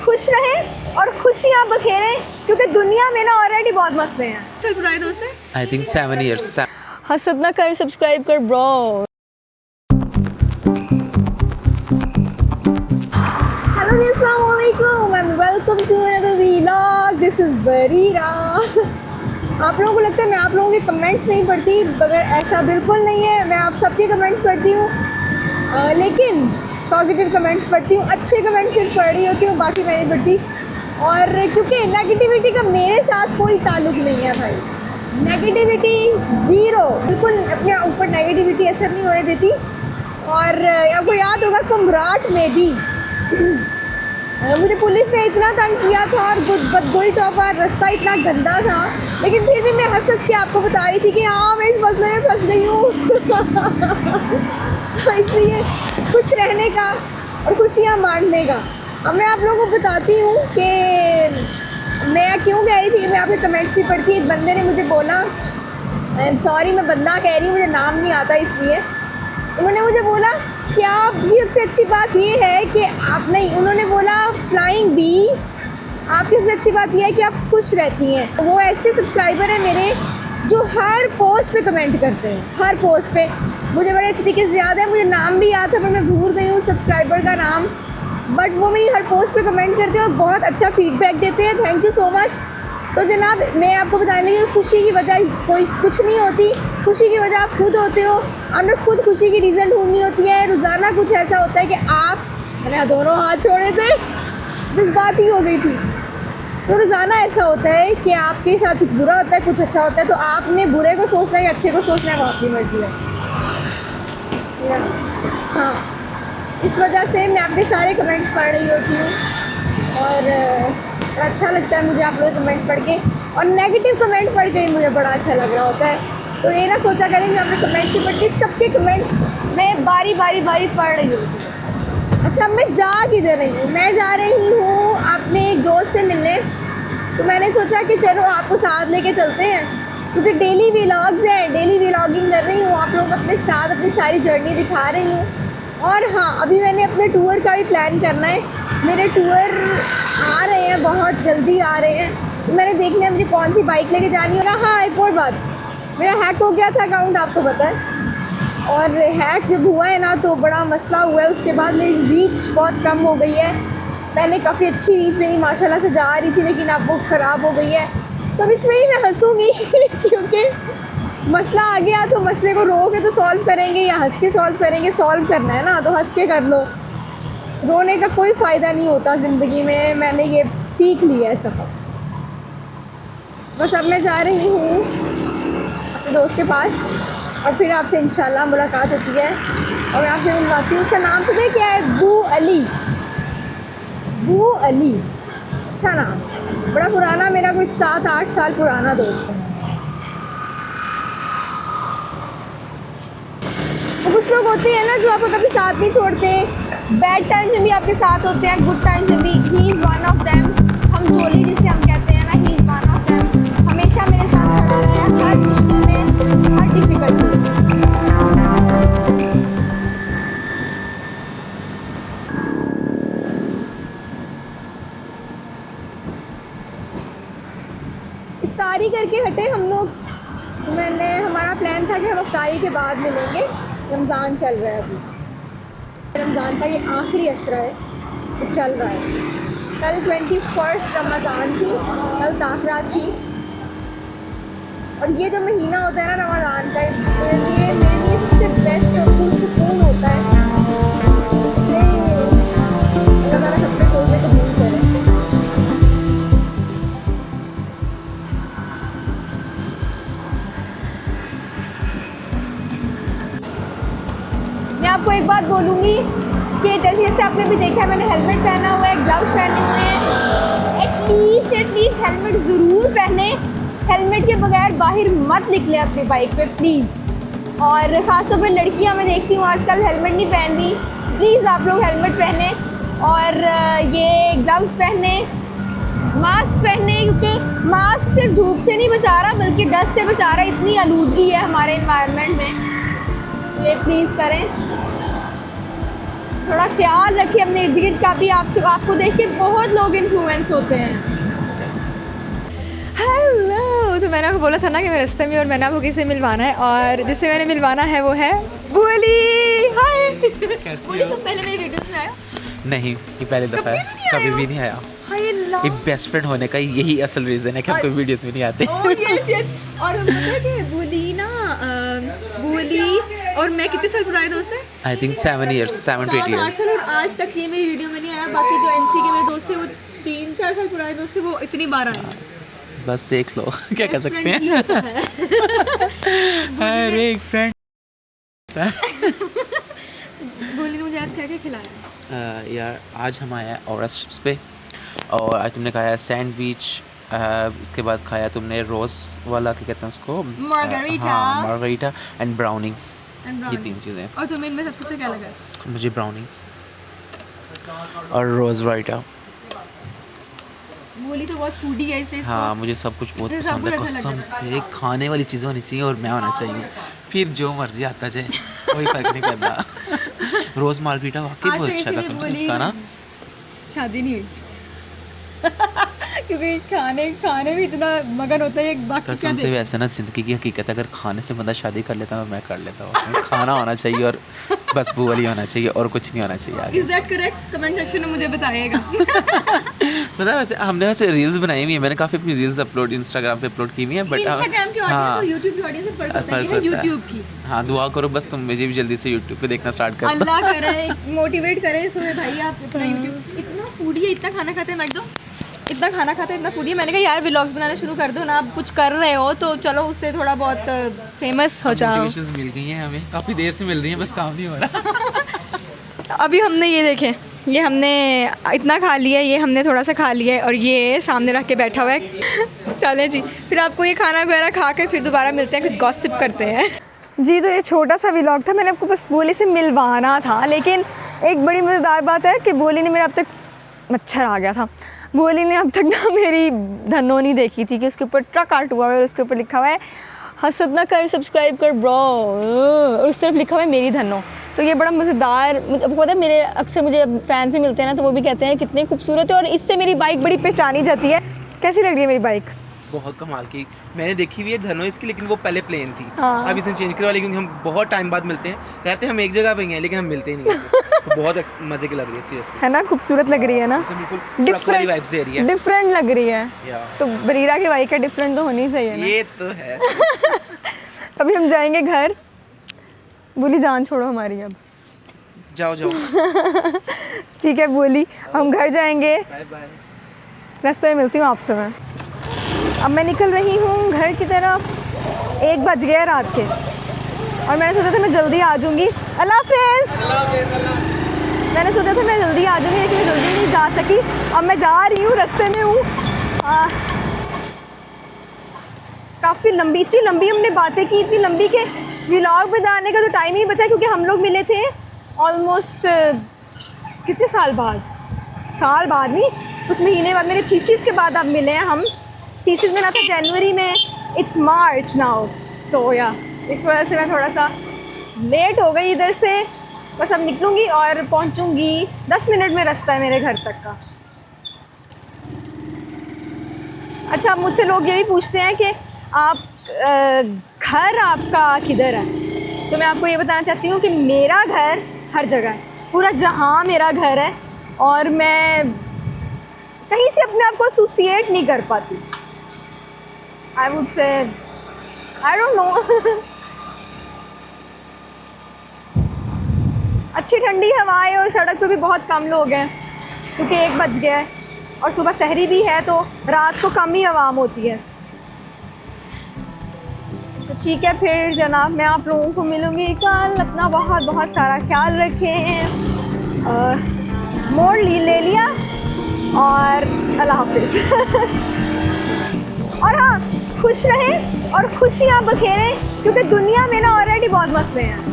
खुश रहें और खुशियाँ बखेरें, क्योंकि दुनिया में ना ऑलरेडी बहुत मसले हैं। चल बुराई दोस्त है। I think 7 years. हसद ना कर, सब्सक्राइब कर ब्रो। हेलो जी, अस्सलाम वालेकुम and welcome to another vlog. This is Barira. आप लोगों को लगता है मैं आप लोगों के कमेंट्स नहीं पढ़ती, मगर ऐसा बिल्कुल नहीं है। मैं आप सबके कमेंट्स पढ़ती हूँ, लेकिन पॉजिटिव कमेंट्स पढ़ती हूँ, अच्छे कमेंट्स सिर्फ पढ़ रही होती हूँ, बाकी मैं नहीं पढ़ती। और क्योंकि नेगेटिविटी का मेरे साथ कोई ताल्लुक़ नहीं है भाई, नेगेटिविटी ज़ीरो, बिल्कुल अपने ऊपर नेगेटिविटी असर नहीं होने देती। और आपको याद होगा कुम्भराट में भी मुझे पुलिस ने इतना तंग किया था और बदगोई टॉप का रास्ता इतना गंदा था, लेकिन फिर भी मैं हंस के आपको बता रही थी कि हाँ मैं इस मसले में फंस गई हूँ। तो इसलिए खुश रहने का और खुशियाँ बांटने का। अब मैं आप लोगों को बताती हूँ कि मैं क्यों कह रही थी, मैं आपके कमेंट्स भी पढ़ती। एक बंदे ने मुझे बोला, आई एम सॉरी मैं बंदा कह रही हूँ, मुझे नाम नहीं आता इसलिए। उन्होंने मुझे बोला कि आप, ये सबसे अच्छी बात ये है कि आप नहीं, उन्होंने बोला फ्लाइंग बी, आपकी सबसे अच्छी बात ये है कि आप खुश रहती हैं। वो ऐसे सब्सक्राइबर हैं मेरे जो हर पोस्ट पे कमेंट करते हैं, हर पोस्ट पे। मुझे बड़े अच्छे तरीके से याद है, मुझे नाम भी याद था पर मैं भूल गई हूँ सब्सक्राइबर का नाम, बट वो मेरी हर पोस्ट पे कमेंट करते हैं और बहुत अच्छा फीडबैक देते हैं। Thank you so much. तो जनाब मैं आपको बताने लगी, खुशी की वजह कोई कुछ नहीं होती, खुशी की वजह आप खुद होते हो। आपने खुद खुशी की रीज़न ढूंढनी होती है। रोज़ाना कुछ ऐसा होता है कि आप, मैंने दोनों हाथ छोड़े थे, जज्बात ही हो गई थी। तो रोज़ाना ऐसा होता है कि आपके साथ कुछ बुरा होता है, कुछ अच्छा होता है, तो आपने बुरे को सोचना है या अच्छे को सोचना है, वो आपकी मर्जी है। हाँ, इस वजह से मैं आपके सारे कमेंट्स पढ़ रही होती हूँ और अच्छा लगता है मुझे आप लोग कमेंट पढ़ के, और नेगेटिव कमेंट पढ़ के मुझे बड़ा अच्छा लग रहा होता है। तो ये ना सोचा करें कि आपने कमेंट ही पढ़ के, सबके कमेंट मैं बारी बारी पढ़ रही हूँ। अच्छा, मैं जा किधर रही हूँ? मैं जा रही हूँ अपने एक दोस्त से मिलने। तो मैंने सोचा कि चलो आपको साथ लेके चलते हैं, क्योंकि डेली व्लॉग्स हैं, डेली व्लॉगिंग कर रही हूँ, आप लोग अपने साथ अपनी सारी जर्नी दिखा रही हूँ। और हाँ, अभी मैंने अपने टूर का भी प्लान करना है। मेरे टूर आ रहे हैं, बहुत जल्दी आ रहे हैं। तो मैंने देखना है मुझे कौन सी बाइक लेके जानी है ना। हाँ, एक और बात, मेरा हैक हो गया था अकाउंट, आपको पता है। और हैक जब हुआ है ना तो बड़ा मसला हुआ है। उसके बाद मेरी रीच बहुत कम हो गई है। पहले काफ़ी अच्छी रीच मेरी माशाल्लाह से जा रही थी, लेकिन अब वो ख़राब हो गई है। तो अब इसमें ही मैं हंसूँगी क्योंकि मसला आ गया, तो मसले को रो के तो सॉल्व करेंगे या हंस के सॉल्व करेंगे? सॉल्व करना है ना, तो हंस के कर लो। रोने का कोई फ़ायदा नहीं होता ज़िंदगी में, मैंने ये सीख लिया है सबक। बस अब मैं जा रही हूँ अपने दोस्त के पास और फिर आपसे इंशाल्लाह मुलाकात होती है और मैं आपसे मिलवाती हूँ। उसका नाम पता है क्या है? बू अली। बू अली, अच्छा नाम, बड़ा पुराना, मेरा कोई 7-8 साल पुराना दोस्त है। तो कुछ लोग होते हैं ना जो आपको कभी साथ नहीं छोड़ते, बैड टाइम में भी आपके साथ होते हैं, गुड टाइम में भी। He is one of them. हम जोली जिसे हम कहते हैं ना, he is one of them. हमेशा मेरे साथ खड़ा है हर मुश्किल में, हर डिफ़िकल्टी में। इफ्तारी करके हटे हम लोग। हमारा प्लान था कि हम इफ्तारी के बाद मिलेंगे। रमज़ान चल रहा है अभी, रमज़ान का ये आखिरी अशरा है, तो चल रहा है। कल 21 रमज़ान थी, कल ताख़रात थी। और ये जो महीना होता है ना रमज़ान का, मेरे लिए सबसे बेस्ट और पुरसुकून होता है। अल्लाह सबके रोज़े कबूल करे। मैं आपको एक बात बोलूँगी कि जैसे आपने भी देखा है, मैंने हेलमेट पहना हुआ है, ग्लव्स पहने हुए हैं। एटलीस्ट हेलमेट ज़रूर पहने। हेलमेट के बगैर बाहर मत निकले अपनी बाइक पे प्लीज़। और ख़ासतौर पे लड़कियां मैं देखती हूँ आजकल हेलमेट नहीं पहन रही। प्लीज़ आप लोग हेलमेट पहने और ये ग्लव्स पहने, मास्क पहने, क्योंकि मास्क सिर्फ धूप से नहीं बचा रहा बल्कि डस्ट से बचा रहा है। इतनी आलूदगी है हमारे एनवायरनमेंट में, ये प्लीज़ करें। थोड़ा ख्याल रखिए अपने इर्द गिर्द का भी। आपको देख के बहुत लोग इन्फ्लुएंस होते हैं। हेलो, तो मैंने आपको बोला था ना कि मैं रास्ते में और मैंने आपको किसे मिलवाना है, और जिसे मैंने मिलवाना है वो है बोली। हाय बोली, तुम पहले मेरी वीडियोस में आया? नहीं, ये पहले दफ़ा है, कभी भी नहीं आया। हाय, एक बेस्ट फ्रेंड होने का यही असल रीज़न है कि हम कोई वीडियोस में नहीं आते। Yes yes. और हम पता है कि बोली ना, बोली और मैं कितने साल पुराने दोस्त हैं? I think 7 years, 7 to 8 years। और आज तक ये मेरी वीडियो में नहीं आया। बाकी जो एनसी के मेरे दोस्त थे वो 3-4 साल पुराने दोस्त थे, वो इतनी बार आए। बस देख लो क्या कर सकते हैं। हर एक फ्रेंड। बोली ने मुझे आज क्या क्या खिलाया? यार आज हम आए हैं औरत शिप्स पे, और आज तुमने खाया सैंडविच, उसके बाद खाया तुमने रोज़ वाला, क्या कहते हैं उसको, मार्गरीटा। हाँ, मार्गरीटा एंड ब्राउनी। ये 3 चीज़ें। और तुम्हें इनमें सबसे अच्छा क्या लगा? मुझे ब्राउनी और रोज़ वाइटा। बोली तो बहुत फूडी है, इसलिए इसको हाँ, मुझे सब कुछ बहुत सब पसंद है कुछ अच्छा कसम लगता से। खाने वाली चीज़ें होनी चाहिए और मैं होना चाहिए, फिर जो मर्जी आता जाए कोई फर्क नहीं करता। रोज़ मार्गरीटा वाकई आज बहुत तो अच्छा है, इसीलिए कसम से बोली इसका ना। शादी नहीं हुई। क्योंकि खाने में इतना मगन होता है, एक बाकी कसम से वैसे ना ज़िंदगी की हकीकत है, अगर खाने से बंदा शादी कर लेता है, मैं कर लेता हूँ। खाना होना चाहिए और बस बुअली होना चाहिए और कुछ नहीं होना चाहिए आगे। Is that correct? Comment section में मुझे बताइएगा। पता है वैसे हमने वैसे रील्स बनाई हुई है, मैंने काफ़ी अपनी रील्स अपलोड इंस्टाग्राम पे अपलोड की हुई हैं, बट इंस्टाग्राम की ऑडियंस और यूट्यूब की ऑडियंस से फर्क होता है, यूट्यूब की। हाँ, दुआ करो बस तुम मुझे भी जल्दी से यूट्यूब पे देखना स्टार्ट कर दो। अल्लाह करे मोटिवेट करे सोए भाई, आप अपना यूट्यूब। इतना फूडी है, इतना खाना खाते हैं मैकडो, इतना खाना खाते हैं, इतना फूडी है। मैंने कहा यार व्लॉग्स बनाना शुरू कर दो ना, आप कुछ कर रहे हो तो चलो उससे थोड़ा बहुत फेमस हो जाओ। मोटिवेशंस मिल गई हैं हमें, काफ़ी देर से मिल रही हैं, बस काम नहीं हो रहा। अभी हमने ये देखें, ये हमने इतना खा लिया, ये हमने थोड़ा सा खा लिया है, और ये सामने रख के बैठा हुआ है। चलें जी, फिर आपको ये खाना वगैरह खा के फिर दोबारा मिलते हैं, फिर गॉसिप करते हैं जी। तो ये छोटा सा व्लॉग था, मैंने आपको बस बोली से मिलवाना था। लेकिन एक बड़ी मज़ेदार बात है कि बोली ने मेरा अब तक मच्छर आ गया था। बोली ने अब तक ना मेरी धनोनी देखी थी कि उसके ऊपर ट्रक आर्ट हुआ है और उसके ऊपर लिखा हुआ है हसद ना कर, सब्सक्राइब कर ब्रो, और उस तरफ लिखा हुआ है मेरी धनो। तो ये बड़ा मज़ेदार, आपको पता है मेरे अक्सर मुझे फैंस भी मिलते हैं ना, तो वो भी कहते हैं कितनी खूबसूरत है, और इससे मेरी बाइक बड़ी पहचानी जाती है। कैसी लग रही है मेरी बाइक? बहुत कमाल की। मैंने देखी हुई है धनो इसकी, लेकिन वो पहले प्लेन थी। हाँ। अब इसे चेंज करवा ली, क्योंकि हम बहुत टाइम बाद मिलते हैं, रहते हम एक जगह पे ही हैं लेकिन हम मिलते ही नहीं ऐसे। तो बहुत मज़े की लग रही है सीरियसली, है ना, खूबसूरत लग रही है ना, बिल्कुल ट्रक वाली वाइब्स दे रही है, डिफरेंट लग रही है। तो बरीरा की बाइक है, डिफरेंट तो होनी चाहिए ना। ये तो है। अभी हम जाएंगे घर। बोली जान छोड़ो हमारी अब। जाओ जाओ। ठीक है बोली, हम घर जाएंगे, बाय बाय। रास्ते में मिलती हूँ आपसे मैं। अब मैं निकल रही हूँ घर की तरफ। 1 बज गया रात के, और मैंने सोचा था मैं जल्दी आ जाऊँगी। अल्लाह हाफ़िज़। मैंने सोचा था मैं जल्दी आ जाऊँगी, लेकिन जल्दी नहीं जा सकी। अब मैं जा रही हूँ, रास्ते में हूँ। काफ़ी लंबी, इतनी लंबी हमने बातें की, इतनी लंबी कि व्लॉग बनाने का तो टाइम ही नहीं बचा, क्योंकि हम लोग मिले थे ऑलमोस्ट कितने साल बाद नहीं, कुछ महीने बाद, मेरे थीसिस के बाद अब मिले हैं हम। थीसिस में ना था जनवरी में, इट्स मार्च नाउ। तो या इस वजह से मैं थोड़ा सा लेट हो गई इधर से। बस अब निकलूँगी और पहुँचूँगी 10 मिनट में, रास्ता है मेरे घर तक का। अच्छा, अब मुझसे लोग ये भी पूछते हैं कि आप घर आपका किधर है, तो मैं आपको ये बताना चाहती हूँ कि मेरा घर हर जगह है, पूरा जहाँ मेरा घर है, और मैं कहीं से अपने आप को एसोसिएट नहीं कर पाती। I would say I don't know. अच्छी ठंडी हवाएं, और सड़क पे भी बहुत कम लोग हैं, क्योंकि 1 बज गया है और सुबह सहरी भी है, तो रात को कम ही आवाम होती है। तो ठीक है फिर जनाब, मैं आप लोगों को मिलूँगी कल। अपना बहुत बहुत सारा ख्याल रखें। मोड़ ले लिया, और अल्लाह हाफ़िज़। और हाँ, खुश रहें और खुशियाँ बखेरें, क्योंकि दुनिया में ना ऑलरेडी बहुत मसले हैं।